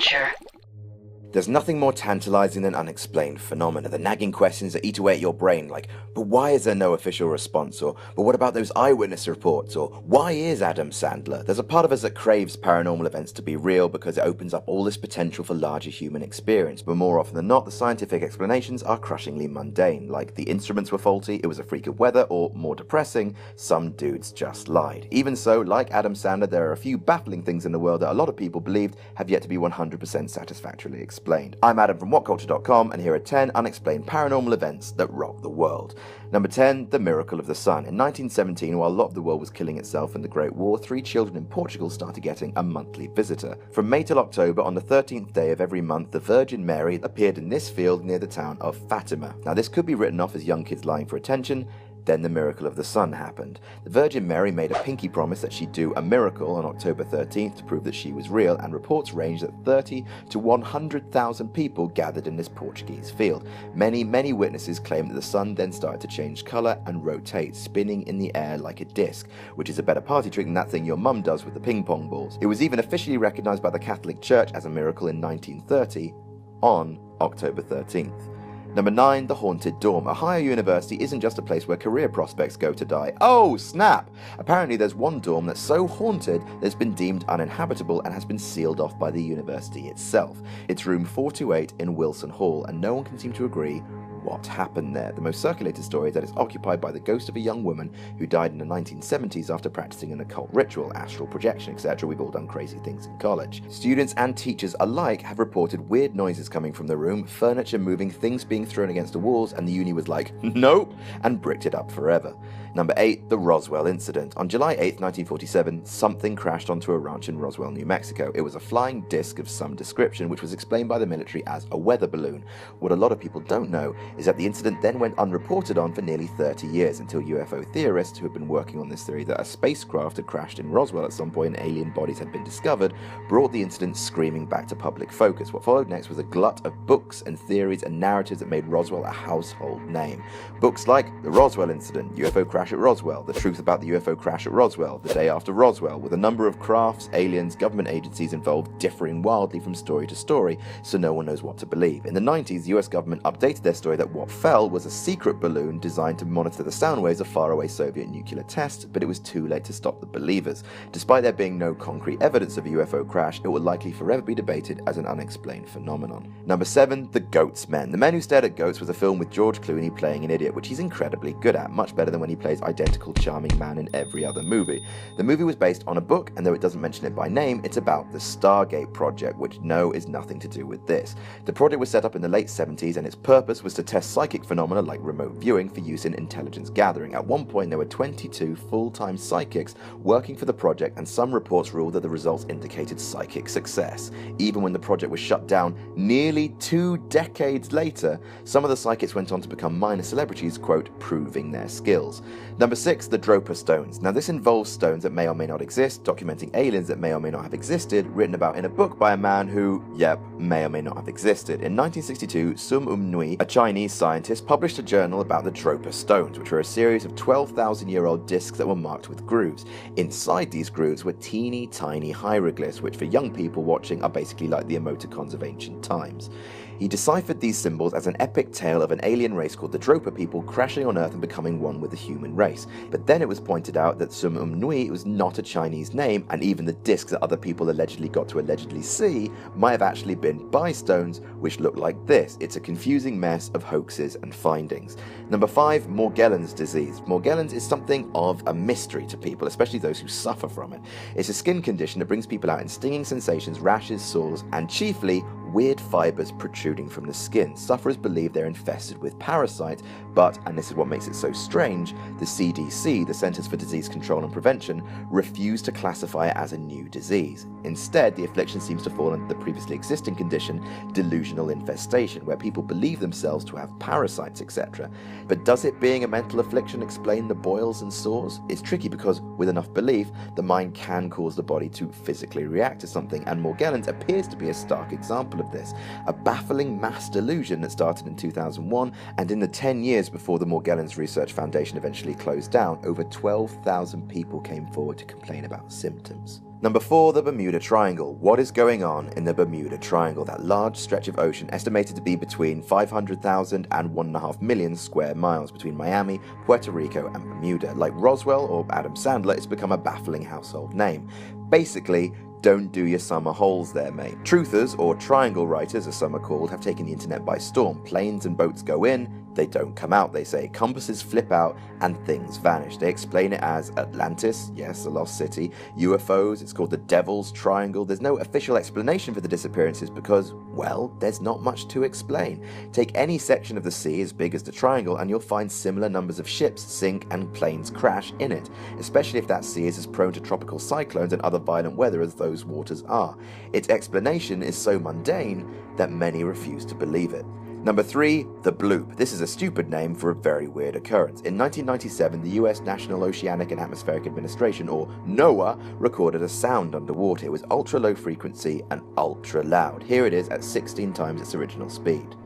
culture. There's nothing more tantalizing than unexplained phenomena, the nagging questions that eat away at your brain, like, but why is there no official response? Or, but what about those eyewitness reports? Or, why is Adam Sandler? There's a part of us that craves paranormal events to be real because it opens up all this potential for larger human experience, but more often than not, the scientific explanations are crushingly mundane, like the instruments were faulty, it was a freak of weather, or, more depressing, some dudes just lied. Even so, like Adam Sandler, there are a few baffling things in the world that a lot of people believed have yet to be 100% satisfactorily explained. I'm Adam from WhatCulture.com, and here are 10 unexplained paranormal events that rock the world. Number 10, the miracle of the sun. In 1917, while a lot of the world was killing itself in the Great War, 3 children in Portugal started getting a monthly visitor. From May till October, on the 13th day of every month, the Virgin Mary appeared in this field near the town of Fatima. Now, this could be written off as young kids lying for attention. Then the miracle of the sun happened. The Virgin Mary made a pinky promise that she'd do a miracle on October 13th to prove that she was real, and reports range that 30 to 100,000 people gathered in this Portuguese field. Many witnesses claim that the sun then started to change colour and rotate, spinning in the air like a disc, which is a better party trick than that thing your mum does with the ping pong balls. It was even officially recognised by the Catholic Church as a miracle in 1930 on October 13th. Number 9, the haunted dorm. Ohio University isn't just a place where career prospects go to die. Oh, snap! Apparently there's one dorm that's so haunted that it's been deemed uninhabitable and has been sealed off by the university itself. It's room 428 in Wilson Hall, and no one can seem to agree what happened there. The most circulated story is that it's occupied by the ghost of a young woman who died in the 1970s after practicing an occult ritual, astral projection, etc. We've all done crazy things in college. Students and teachers alike have reported weird noises coming from the room, furniture moving, things being thrown against the walls, and the uni was like, nope, and bricked it up forever. Number 8, the Roswell incident. On July 8th, 1947, something crashed onto a ranch in Roswell, New Mexico. It was a flying disc of some description, which was explained by the military as a weather balloon. What a lot of people don't know is that the incident then went unreported on for nearly 30 years, until UFO theorists who had been working on this theory that a spacecraft had crashed in Roswell at some point and alien bodies had been discovered, brought the incident screaming back to public focus. What followed next was a glut of books and theories and narratives that made Roswell a household name. Books like The Roswell Incident, UFO Crash at Roswell, The Truth About the UFO Crash at Roswell, The Day After Roswell, with a number of crafts, aliens, government agencies involved differing wildly from story to story, so no one knows what to believe. In the 90s, the US government updated their story that what fell was a secret balloon designed to monitor the sound waves of faraway Soviet nuclear tests, but it was too late to stop the believers. Despite there being no concrete evidence of a UFO crash, it will likely forever be debated as an unexplained phenomenon. Number 7, The Goats Men. The Men Who Stared at Goats was a film with George Clooney playing an idiot, which he's incredibly good at, much better than when he plays identical charming man in every other movie. The movie was based on a book, and though it doesn't mention it by name, it's about the Stargate Project, which no is nothing to do with this. The project was set up in the late 70s, and its purpose was to test psychic phenomena like remote viewing for use in intelligence gathering. At one point, there were 22 full-time psychics working for the project, and some reports ruled that the results indicated psychic success. Even when the project was shut down nearly 2 decades later, some of the psychics went on to become minor celebrities, quote, proving their skills. Number 6, the Droper Stones. Now this involves stones that may or may not exist, documenting aliens that may or may not have existed, written about in a book by a man who, may or may not have existed. In 1962, Sum Nui, a Chinese scientist, published a journal about the Droper Stones, which were a series of 12,000-year-old discs that were marked with grooves. Inside these grooves were teeny tiny hieroglyphs, which for young people watching are basically like the emoticons of ancient times. He deciphered these symbols as an epic tale of an alien race called the Droper people crashing on Earth and becoming one with the human race. But then it was pointed out that Sum Nui was not a Chinese name, and even the discs that other people allegedly got to allegedly see might have actually been stones which look like this. It's a confusing mess of hoaxes and findings. Number 5, Morgellons disease. Morgellons is something of a mystery to people, especially those who suffer from it. It's a skin condition that brings people out in stinging sensations, rashes, sores, and chiefly weird fibers protruding from the skin. Sufferers believe they're infested with parasites, but, and this is what makes it so strange, the CDC, the Centers for Disease Control and Prevention, refuse to classify it as a new disease. Instead, the affliction seems to fall under the previously existing condition, delusional infestation, where people believe themselves to have parasites, etc. But does it being a mental affliction explain the boils and sores? It's tricky because, with enough belief, the mind can cause the body to physically react to something, and Morgellons appears to be a stark example of this, a baffling mass delusion that started in 2001, and in the 10 years before the Morgellons Research Foundation eventually closed down, over 12,000 people came forward to complain about symptoms. Number 4, the Bermuda Triangle. What is going on in the Bermuda Triangle, that large stretch of ocean estimated to be between 500,000 and 1.5 million square miles between Miami, Puerto Rico, and Bermuda? Like Roswell or Adam Sandler, it's become a baffling household name. Basically, don't do your summer holes there, mate. Truthers, or triangle writers as some are called, have taken the internet by storm. Planes and boats go in, they don't come out, they say. Compasses flip out, and things vanish. They explain it as Atlantis, yes, a lost city. UFOs, it's called the Devil's Triangle. There's no official explanation for the disappearances because, well, there's not much to explain. Take any section of the sea as big as the triangle and you'll find similar numbers of ships sink and planes crash in it, especially if that sea is as prone to tropical cyclones and other violent weather as those waters are. Its explanation is so mundane that many refuse to believe it. Number 3, the bloop. This is a stupid name for a very weird occurrence. In 1997, the US National Oceanic and Atmospheric Administration, or NOAA, recorded a sound underwater. It was ultra low frequency and ultra loud. Here it is at 16 times its original speed.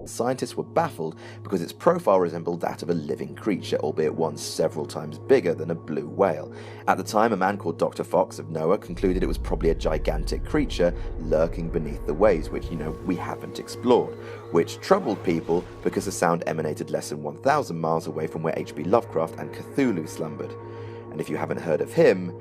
Scientists were baffled because its profile resembled that of a living creature, albeit one several times bigger than a blue whale. At the time, a man called Dr. Fox of NOAA concluded it was probably a gigantic creature lurking beneath the waves, which, we haven't explored, which troubled people because the sound emanated less than 1,000 miles away from where H.P. Lovecraft and Cthulhu slumbered. And if you haven't heard of him,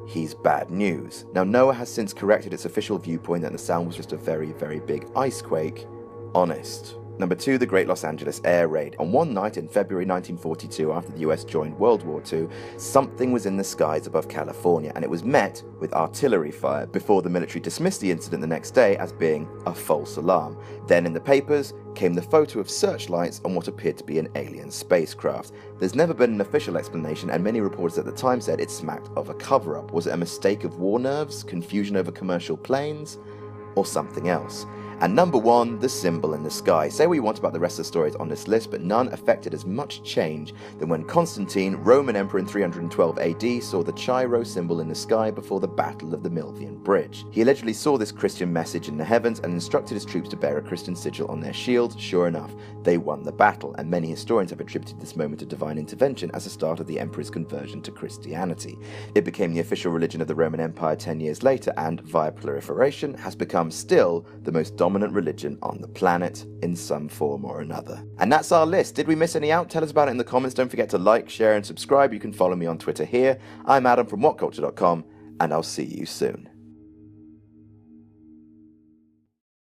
he's bad news. Now, NOAA has since corrected its official viewpoint that the sound was just a very, very big ice quake. Honest. Number 2, the Great Los Angeles Air Raid. On one night in February 1942, after the US joined World War II, something was in the skies above California, and it was met with artillery fire, before the military dismissed the incident the next day as being a false alarm. Then in the papers came the photo of searchlights on what appeared to be an alien spacecraft. There's never been an official explanation, and many reporters at the time said it smacked of a cover-up. Was it a mistake of war nerves, confusion over commercial planes, or something else? And number 1, the symbol in the sky. Say what you want about the rest of the stories on this list, but none affected as much change than when Constantine, Roman emperor in 312 AD, saw the Chi Rho symbol in the sky before the Battle of the Milvian Bridge. He allegedly saw this Christian message in the heavens and instructed his troops to bear a Christian sigil on their shields. Sure enough, they won the battle, and many historians have attributed this moment of divine intervention as the start of the emperor's conversion to Christianity. It became the official religion of the Roman Empire 10 years later, and, via proliferation, has become still the most dominant religion on the planet in some form or another. And that's our list. Did we miss any out? Tell us about it in the comments. Don't forget to like, share, and subscribe. You can follow me on Twitter here. I'm Adam from WhatCulture.com, and I'll see you soon.